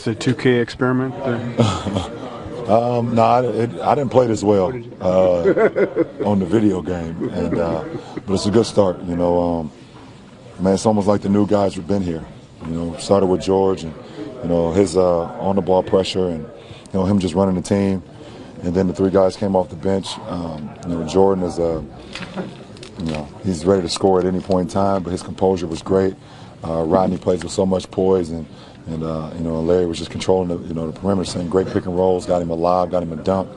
It's a 2K experiment? No, I didn't play this well on the video game, but it's a good start. Man, it's almost like the new guys have been here. Started with George and his on-the-ball pressure and him just running the team, and then the three guys came off the bench. Jordan is he's ready to score at any point in time, but his composure was great. Rodney plays with so much poise, and Larry was just controlling the perimeter, saying great pick and rolls, got him a lob, got him a dunk.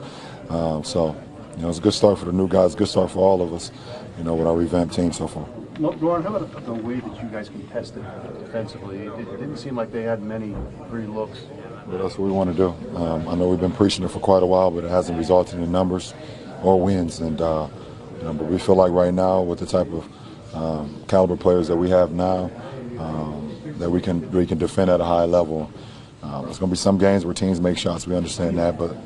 So it's a good start for the new guys, good start for all of us, with our revamped team so far. LeBron, how about the way that you guys contested defensively? It didn't seem like they had many free looks. Well, that's what we want to do. I know we've been preaching it for quite a while, but it hasn't resulted in numbers or wins. And but we feel like right now, with the type of caliber players that we have now, that we can defend at a high level. There's going to be some games where teams make shots. We understand that, but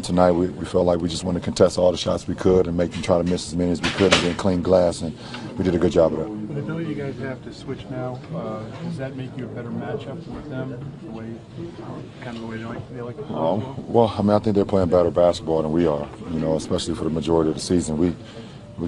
tonight we felt like we just wanted to contest all the shots we could and make them try to miss as many as we could and then clean glass, and we did a good job of that. The ability you guys have to switch now, does that make you a better matchup with them? The way they like to play? Well, I think they're playing better basketball than we are. Especially for the majority of the season. We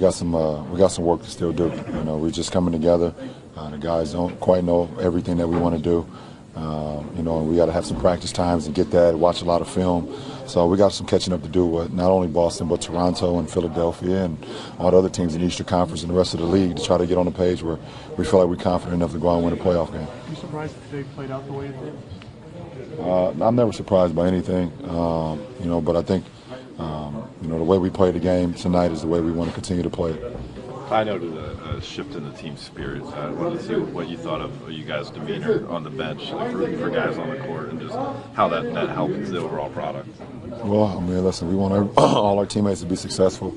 got some work to still do. We're just coming together. The guys don't quite know everything that we want to do. And we got to have some practice times and get that, watch a lot of film. So we got some catching up to do with not only Boston, but Toronto and Philadelphia and all the other teams in the Eastern Conference and the rest of the league to try to get on the page where we feel like we're confident enough to go out and win a playoff game. Are you surprised that they played out the way it did? I'm never surprised by anything, but I think, the way we play the game tonight is the way we want to continue to play it. I noted a shift in the team spirit. I wanted to see what you thought of you guys' demeanor on the bench for guys on the court and just how that helps the overall product. Well, listen, we want all our teammates to be successful,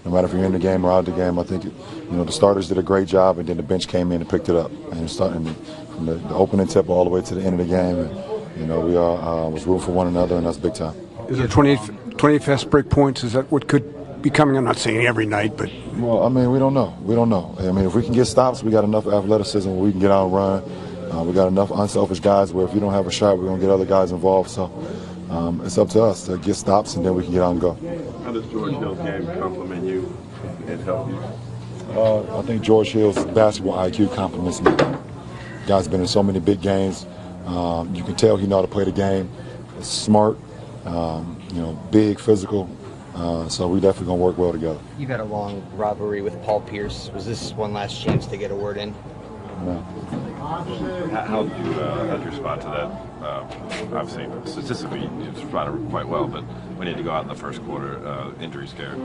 no matter if you're in the game or out of the game. I think, the starters did a great job, and then the bench came in and picked it up. And starting from the opening tip all the way to the end of the game, and, we all was rooting for one another, and that's big time. Is it 28 fast break points? Is that what could be coming? I'm not saying every night, but well, we don't know. We don't know. If we can get stops, we got enough athleticism where we can get out and run. We got enough unselfish guys where if you don't have a shot, we're gonna get other guys involved. So it's up to us to get stops, and then we can get out and go. How does George Hill's game complement you and help you? I think George Hill's basketball IQ complements me. Guy's been in so many big games. You can tell he knows how to play the game. It's smart, big, physical. So we definitely going to work well together. You've had a long rivalry with Paul Pierce. Was this one last chance to get a word in? No. How'd you respond to that? Obviously, statistically, you responded quite well, but we need to go out in the first quarter. Injury scared.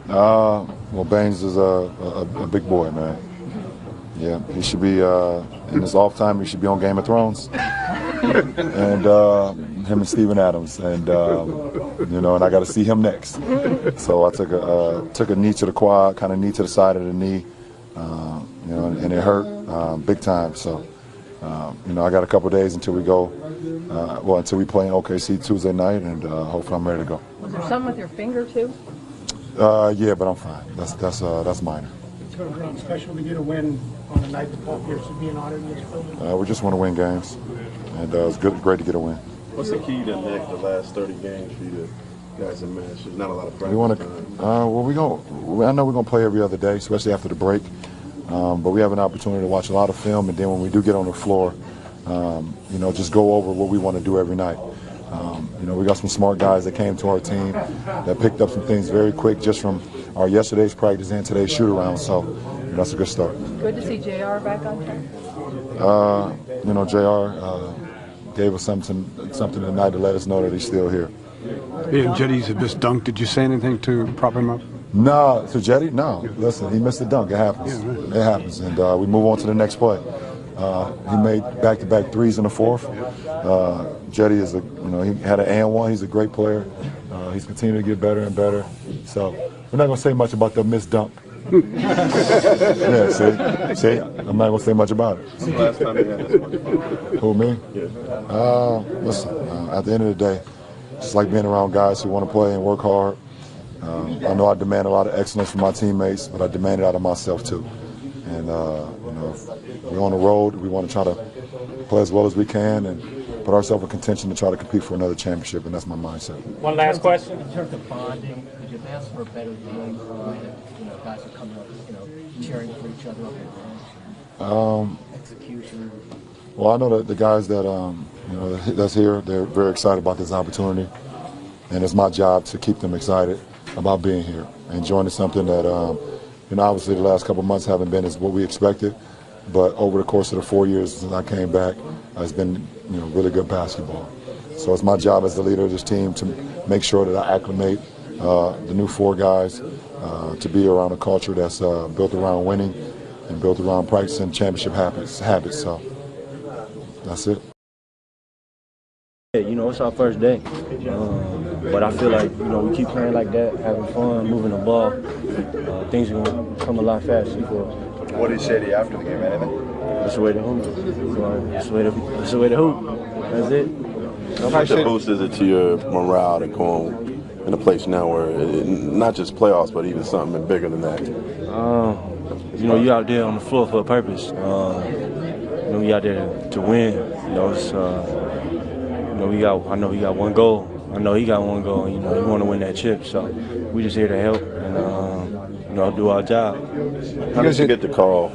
Well, Baines is a big boy, man. Yeah, he should be in his off time. He should be on Game of Thrones, and him and Steven Adams, and and I got to see him next. So I took a knee to the quad, kind of knee to the side of the knee, and it hurt big time. So I got a couple of days until we go, until we play in OKC Tuesday night, and hopefully I'm ready to go. Was there something with your finger too? Yeah, but I'm fine. That's minor. It's special to get a win on a night that Paul Pierce would be an honor in this building. We just want to win games, and it's great to get a win. What's the key to the last 30 games for you guys to manage? There's not a lot of practice. We want to. I know we're gonna play every other day, especially after the break. But we have an opportunity to watch a lot of film, and then when we do get on the floor, just go over what we want to do every night. We got some smart guys that came to our team that picked up some things very quick just from our yesterday's practice and today's shoot around. So that's a good start. Good to see JR back on track. JR gave us something tonight to let us know that he's still here. He and Jetties have just dunked. Did you say anything to prop him up? No, to Jetty? No. Listen, he missed the dunk. It happens. It happens. And we move on to the next play. He made back-to-back threes in the fourth. Jetty is he had an and one. He's a great player. He's continuing to get better and better. So we're not going to say much about the missed dunk. Yeah, see, I'm not going to say much about it. The last time you had this much fun? Who, me? Yeah. Listen, at the end of the day, just like being around guys who want to play and work hard. I know I demand a lot of excellence from my teammates, but I demand it out of myself too. And if we're on the road, we want to try to play as well as we can and put ourselves in contention to try to compete for another championship, and that's my mindset. One last question. In terms of bonding, could you ask for a better game when guys are coming up, cheering for each other up at execution? Well, I know that the guys that that's here, they're very excited about this opportunity, and it's my job to keep them excited about being here and joining something that obviously the last couple of months haven't been as what we expected, but over the course of the 4 years since I came back, it's been really good basketball. So it's my job as the leader of this team to make sure that I acclimate the new 4 guys to be around a culture that's built around winning and built around practicing championship habits. So that's it. Yeah, it's our first day, but I feel like we keep playing like that, having fun, moving the ball. Things are gonna come a lot faster for us. What did he say to you after the game? Anything? That's the way to hoop. That's the way to hoop. That's it. How much a boost is it to your morale to go in a place now where not just playoffs, but even something bigger than that? You out there on the floor for a purpose. We out there to win. I know he got one goal. I know he got one goal. He want to win that chip. So we just here to help and do our job. How did you get the call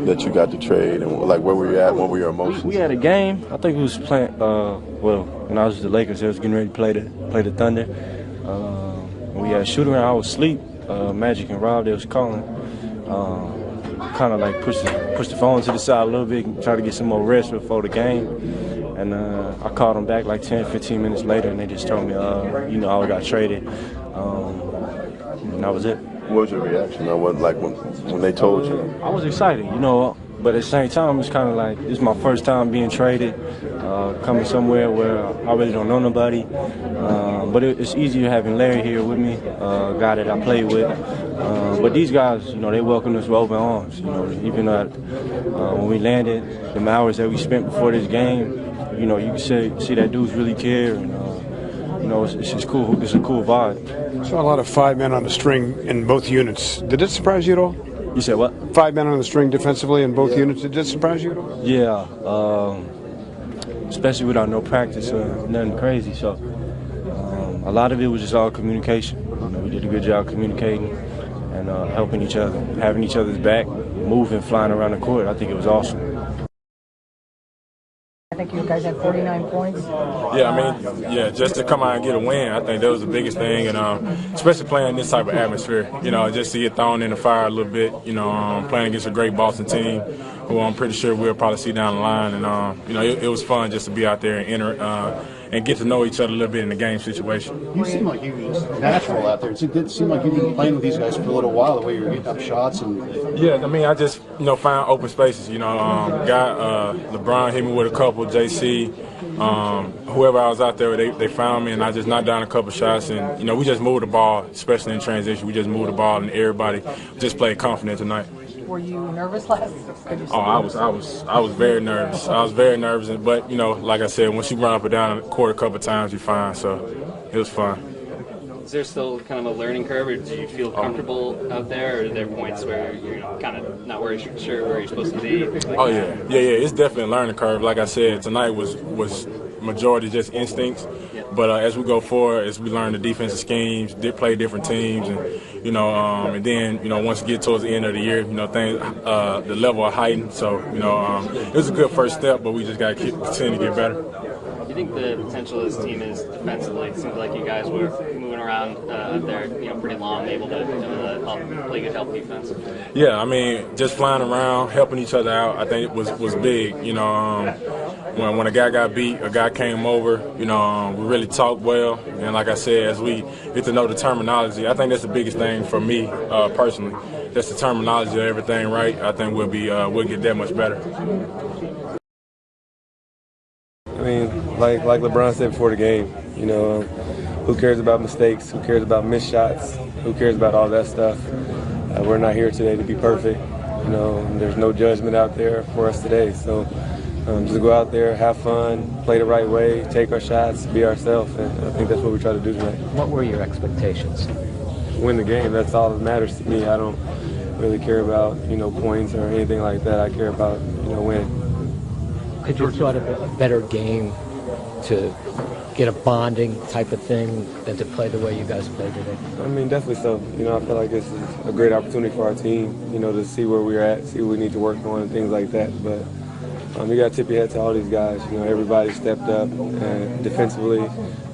that you got the trade, and where were you at? What were your emotions? We had a game. I think we was playing. When I was with the Lakers, they was getting ready to play the Thunder. We had a shoot around. I was asleep. Magic and Rob, they was calling. Kind of like push the phone to the side a little bit and try to get some more rest before the game. And I called them back like 10, 15 minutes later, and they just told me, I got traded. And that was it. What was your reaction? When they told you? I was excited, but at the same time, it's kind of like this is my first time being traded, coming somewhere where I really don't know nobody. But it's easier having Larry here with me, a guy that I played with. But these guys, they welcomed us with open arms. Even when we landed, the hours that we spent before this game, you can see that dudes really care, and it's just cool. It's a cool vibe. I saw a lot of 5 men on the string in both units. Did it surprise you at all? You said what? 5 men on the string defensively in both units. Did it surprise you at all? Yeah, especially without no practice or nothing crazy. So a lot of it was just all communication. We did a good job communicating and helping each other, having each other's back, moving, flying around the court. I think it was awesome. I think you guys had 49 points. Yeah, just to come out and get a win, I think that was the biggest thing, and especially playing this type of atmosphere, just to get thrown in the fire a little bit, playing against a great Boston team, who I'm pretty sure we'll probably see down the line, and it was fun just to be out there and get to know each other a little bit in the game situation. You seem like you were just natural out there. It did seem like you've been playing with these guys for a little while, the way you were getting up shots. Yeah, I just, find open spaces. LeBron hit me with a couple, JC, whoever I was out there, they found me, and I just knocked down a couple shots. And, we just moved the ball, especially in transition. We just moved the ball, and everybody just played confident tonight. Were you nervous last? I was very nervous. I was very nervous, but like I said, once you run up and down the court a couple of times, you're fine. So it was fun. Is there still kind of a learning curve, or do you feel comfortable out there, or are there points where you're kind of not sure where you're supposed to be? Oh yeah. It's definitely a learning curve. Like I said, tonight was majority just instincts, but as we go forward, as we learn the defensive schemes, play different teams, and and then once we get towards the end of the year, things the level are heightened. So it was a good first step, but we just got to continue to get better. Do you think the potential of this team is defensively? It seems like you guys were moving around out there, pretty long, able to play good help defense. Yeah, just flying around, helping each other out, I think it was big. When a guy got beat, a guy came over, we really talked well. And like I said, as we get to know the terminology, I think that's the biggest thing for me personally. That's the terminology of everything, right? I think we'll get that much better. Like LeBron said before the game, who cares about mistakes? Who cares about missed shots? Who cares about all that stuff? We're not here today to be perfect. There's no judgment out there for us today. So just go out there, have fun, play the right way, take our shots, be ourselves, and I think that's what we try to do tonight. What were your expectations? Win the game. That's all that matters to me. I don't really care about points or anything like that. I care about winning. Could you have thought of a better game to get a bonding type of thing than to play the way you guys played today? I mean, definitely so. You know, I feel like this is a great opportunity for our team, you know, to see where we're at, see what we need to work on and things like that. But you got to tip your hat to all these guys. You know, everybody stepped up and defensively,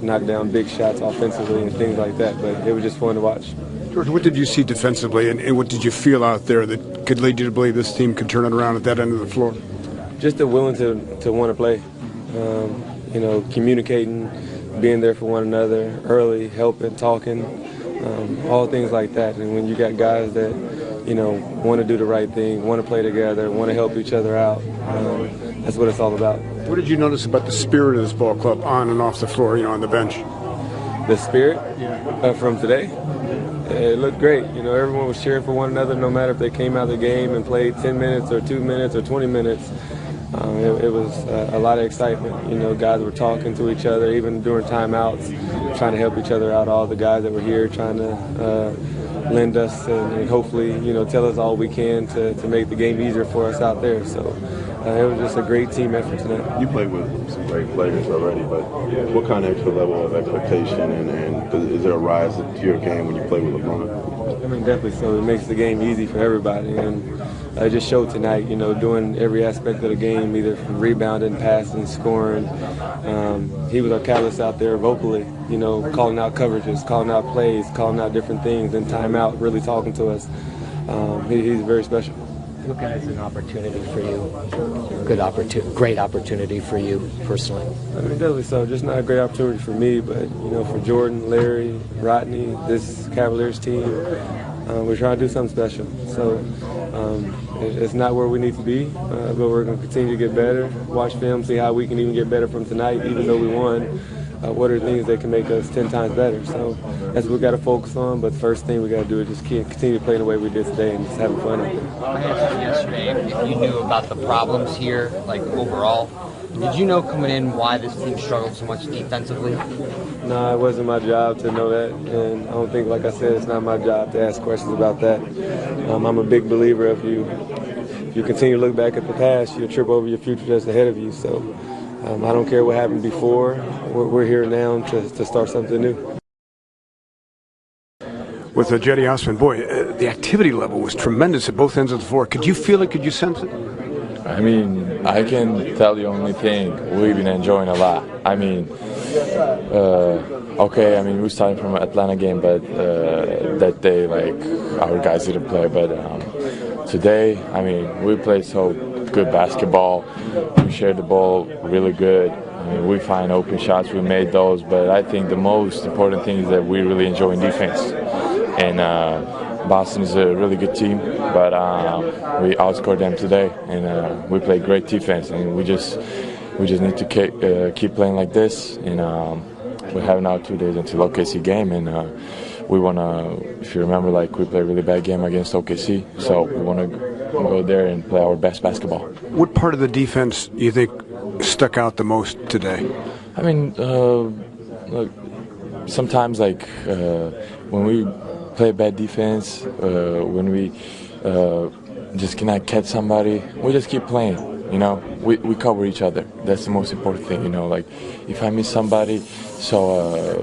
knocked down big shots offensively and things like that. But it was just fun to watch. George, what did you see defensively, and what did you feel out there that could lead you to believe this team could turn it around at that end of the floor? Just the willing to want to play. You know, communicating, being there for one another, early, helping, talking, all things like that. And when you got guys that, you know, want to do the right thing, want to play together, want to help each other out, that's what it's all about. What did you notice about the spirit of this ball club on and off the floor, you know, on the bench? The spirit from today? It looked great. You know, everyone was cheering for one another, no matter if they came out of the game and played 10 minutes or 2 minutes or 20 minutes. It was a lot of excitement. You know, guys were talking to each other, even during timeouts, trying to help each other out. All the guys that were here trying to lend us and hopefully, you know, tell us all we can to make the game easier for us out there. So it was just a great team effort tonight. You played with some great players already, but what kind of extra level of expectation and is there a rise to your game when you play with LeBron? I mean, definitely so. It makes the game easy for everybody. And I just showed tonight, you know, doing every aspect of the game, either from rebounding, passing, scoring. He was our catalyst out there vocally, you know, calling out coverages, calling out plays, calling out different things, and timeout, really talking to us. He's very special. Look at it as an opportunity for you, great opportunity for you personally. I mean, definitely so. Just not a great opportunity for me, but, you know, for Jordan, Larry, Rodney, this Cavaliers team, we're trying to do something special. So it's not where we need to be, but we're going to continue to get better, watch film, see how we can even get better from tonight, even though we won. What are things that can make us 10 times better? So that's what we got to focus on. But the first thing we got to do is just continue to play the way we did today and just having fun out there. I asked you yesterday if you knew about the problems here, like overall. Did you know coming in why this team struggled so much defensively? No, it wasn't my job to know that, and I don't think, like I said, it's not my job to ask questions about that. I'm a big believer if you continue to look back at the past, you'll trip over your future that's ahead of you. So I don't care what happened before. We're here now to start something new. With Jetty Osman, boy, the activity level was tremendous at both ends of the floor. Could you feel it? Could you sense it? I mean, I can tell you only thing, we've been enjoying a lot. I mean, okay, I mean, we're starting from an Atlanta game, but that day, like, our guys didn't play. But today, I mean, we played so good basketball. We shared the ball really good. I mean, we find open shots, we made those. But I think the most important thing is that we really enjoy defense. And Boston is a really good team, but we outscored them today, and we played great defense. And we just need to keep playing like this. And we have now 2 days until OKC game, and we want to. If you remember, like we played a really bad game against OKC, so we want to go there and play our best basketball. What part of the defense do you think stuck out the most today? I mean, look, sometimes like when we play bad defense, when we just cannot catch somebody, we just keep playing. You know, we cover each other. That's the most important thing. You know, like if I miss somebody, so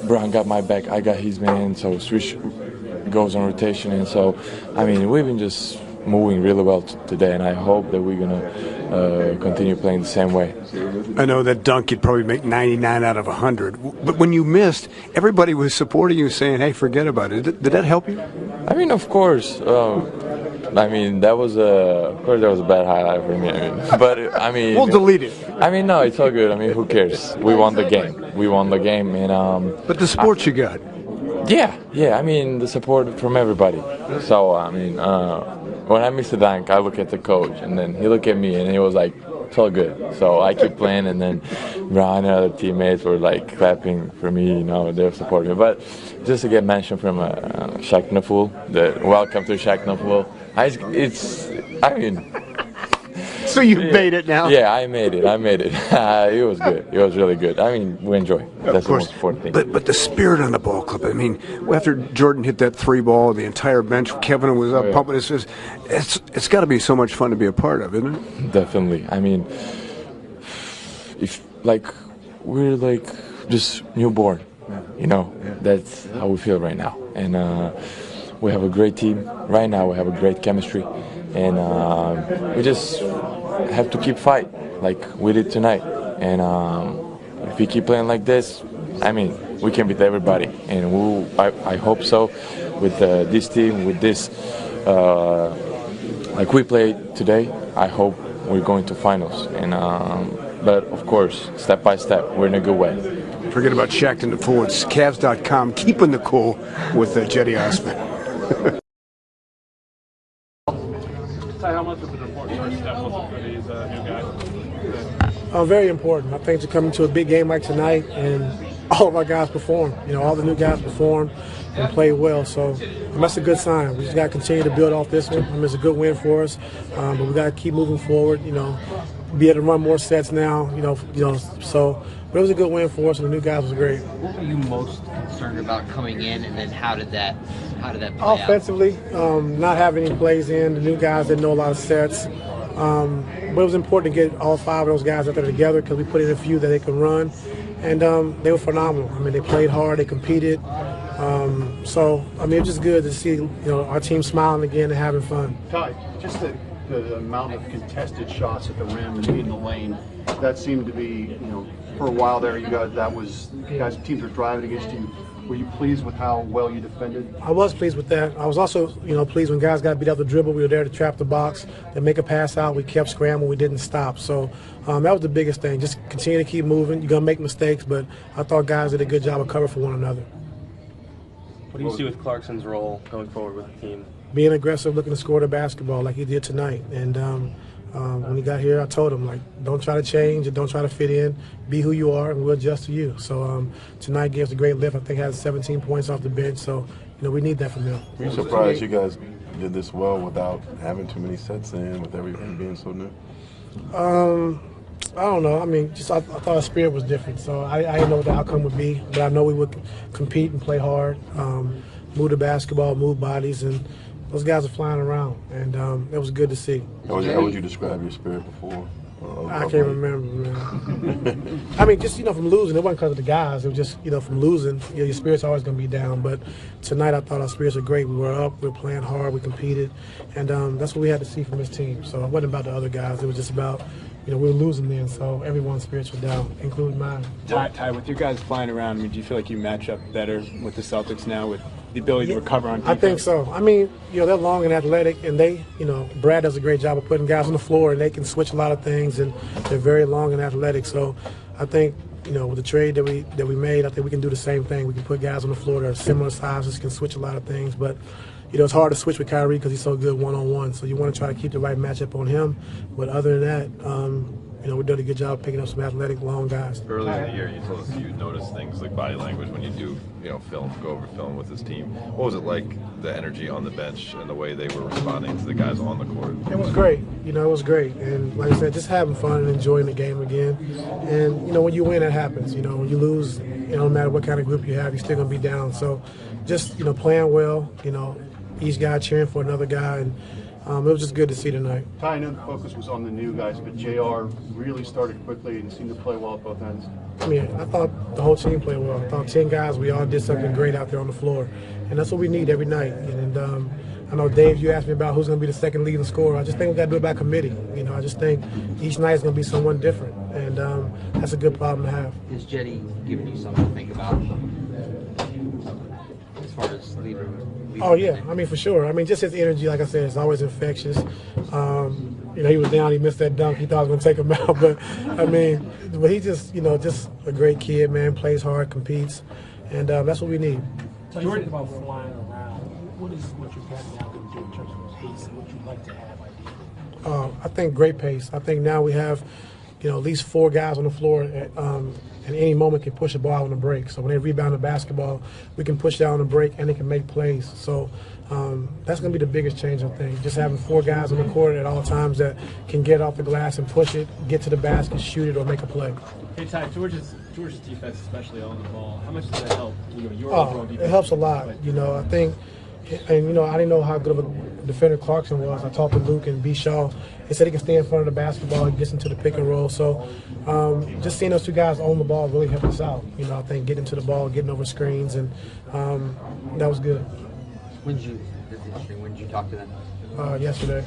Brown got my back, I got his man, so switch goes on rotation. And so, I mean, we've been just moving really well today, and I hope that we're gonna continue playing the same way. I know that dunk you'd probably make 99 out of 100, but when you missed, everybody was supporting you, saying, "Hey, forget about it." Did that help you? I mean, of course. I mean, that was of course that was a bad highlight for me. I mean, but I mean, we'll delete it. I mean, no, it's all good. I mean, who cares? We won the game. We won the game, and But the support you got. Yeah. I mean, the support from everybody. So I mean, when I missed the dunk, I look at the coach, and then he looked at me, and he was like, "It's all good." So I keep playing, and then Ron and other teammates were like clapping for me. You know, they were supporting me. But just to get mentioned from Shaq Naful, the welcome to Shaq Naful. I mean. So you made it now? Yeah, I made it. It was good. It was really good. I mean, we enjoy. That's the most important thing. But the spirit on the ball club. I mean, after Jordan hit that 3 ball, the entire bench, Kevin was up pumping. It's got to be so much fun to be a part of, isn't it? Definitely. I mean, if like we're like just newborn, you know. That's how we feel right now, and we have a great team right now. We have a great chemistry, and we just have to keep fight like we did tonight. And if we keep playing like this, I mean, we can beat everybody, and I hope so. With this team, with this, like we played today, I hope we're going to finals. And but of course, step by step, we're in a good way. Forget about Shaq and the forwards. Cavs.com keeping the cool with Jetty Osman. How much of an important first step was it for these new guys? Very important. I think to come into a big game like tonight and all of our guys perform. You know, all the new guys performed and played well. So that's a good sign. We just got to continue to build off this one. I mean, it's a good win for us, but we got to keep moving forward. You know, be able to run more sets now. You know. So, but it was a good win for us, and the new guys was great. What were you most concerned about coming in, and then how did that play Offensively, not having any plays in. The new guys didn't know a lot of sets. But it was important to get all 5 of those guys out there together because we put in a few that they could run, and they were phenomenal. I mean, they played hard, they competed. So I mean, it's just good to see our team smiling again and having fun. Ty, just the amount of contested shots at the rim and in the lane, that seemed to be for a while there. Teams were driving against you. Were you pleased with how well you defended? I was pleased with that. I was also, pleased when guys got beat out the dribble. We were there to trap the box, to make a pass out. We kept scrambling. We didn't stop. So that was the biggest thing. Just continue to keep moving. You're going to make mistakes, but I thought guys did a good job of covering for one another. What do you see with Clarkson's role going forward with the team? Being aggressive, looking to score the basketball like he did tonight. And when he got here, I told him, don't try to change and don't try to fit in. Be who you are, and we'll adjust to you. So tonight gave us a great lift. I think he has 17 points off the bench. So, we need that from him. Were you surprised you guys did this well without having too many sets in, with everything being so new? I don't know. I mean, I thought our spirit was different. So I didn't know what the outcome would be. But I know we would compete and play hard, move the basketball, move bodies, and those guys are flying around, and it was good to see. How would you describe your spirit before? I can't remember, man. I mean, just from losing, it wasn't because of the guys. It was just from losing. Your spirit's always going to be down. But tonight, I thought our spirits were great. We were up, we were playing hard, we competed, and that's what we had to see from this team. So it wasn't about the other guys. It was just about we were losing then, so everyone's spirits were down, including mine. Ty, with you guys flying around, do you feel like you match up better with the Celtics now with the ability to recover on defense? I think so. I mean, they're long and athletic, and they, Brad does a great job of putting guys on the floor, and they can switch a lot of things, and they're very long and athletic. So I think, with the trade that we made, I think we can do the same thing. We can put guys on the floor that are similar sizes, can switch a lot of things, but it's hard to switch with Kyrie because he's so good one-on-one. So you want to try to keep the right matchup on him. But other than that, we did a good job picking up some athletic, long guys. Earlier in the year, you told us you noticed things like body language when you do, go over film with this team. What was it like, the energy on the bench and the way they were responding to the guys on the court? It was great. It was great. And like I said, just having fun and enjoying the game again. And, when you win, that happens. When you lose, no matter what kind of group you have, you're still going to be down. So just, playing well, each guy cheering for another guy, and it was just good to see tonight. Ty, I know the focus was on the new guys, but JR really started quickly and seemed to play well at both ends. I mean, I thought the whole team played well. I thought 10 guys, we all did something great out there on the floor, and that's what we need every night. And I know, Dave, you asked me about who's going to be the second leading scorer. I just think we got to do it by committee. I just think each night is going to be someone different, and that's a good problem to have. Is Jetty giving you something to think about as far as leading? Oh, yeah. I mean, for sure. I mean, just his energy, like I said, is always infectious. He was down, he missed that dunk. He thought I was going to take him out. But, I mean, he just, just a great kid, man, plays hard, competes. And that's what we need. So you think about flying around. What is what you've got now going to do in terms of pace and what you'd like to have ideally? I think great pace. I think now we have, at least 4 guys on the floor at any moment can push the ball on the break. So when they rebound the basketball, we can push down the break and they can make plays. So that's going to be the biggest change, I think. Just having 4 guys on the court at all times that can get off the glass and push it, get to the basket, shoot it, or make a play. Hey, Ty, George's defense, especially on the ball, how much does that help? Your overall defense? It helps a lot. I think, And, you know, I didn't know how good of a defender Clarkson was. I talked to Luke and B. Shaw. They said he can stay in front of the basketball. He gets into the pick and roll. So just seeing those two guys own the ball really helped us out. You know, I think getting to the ball, getting over screens, and that was good. This is interesting. When did you talk to them? Yesterday.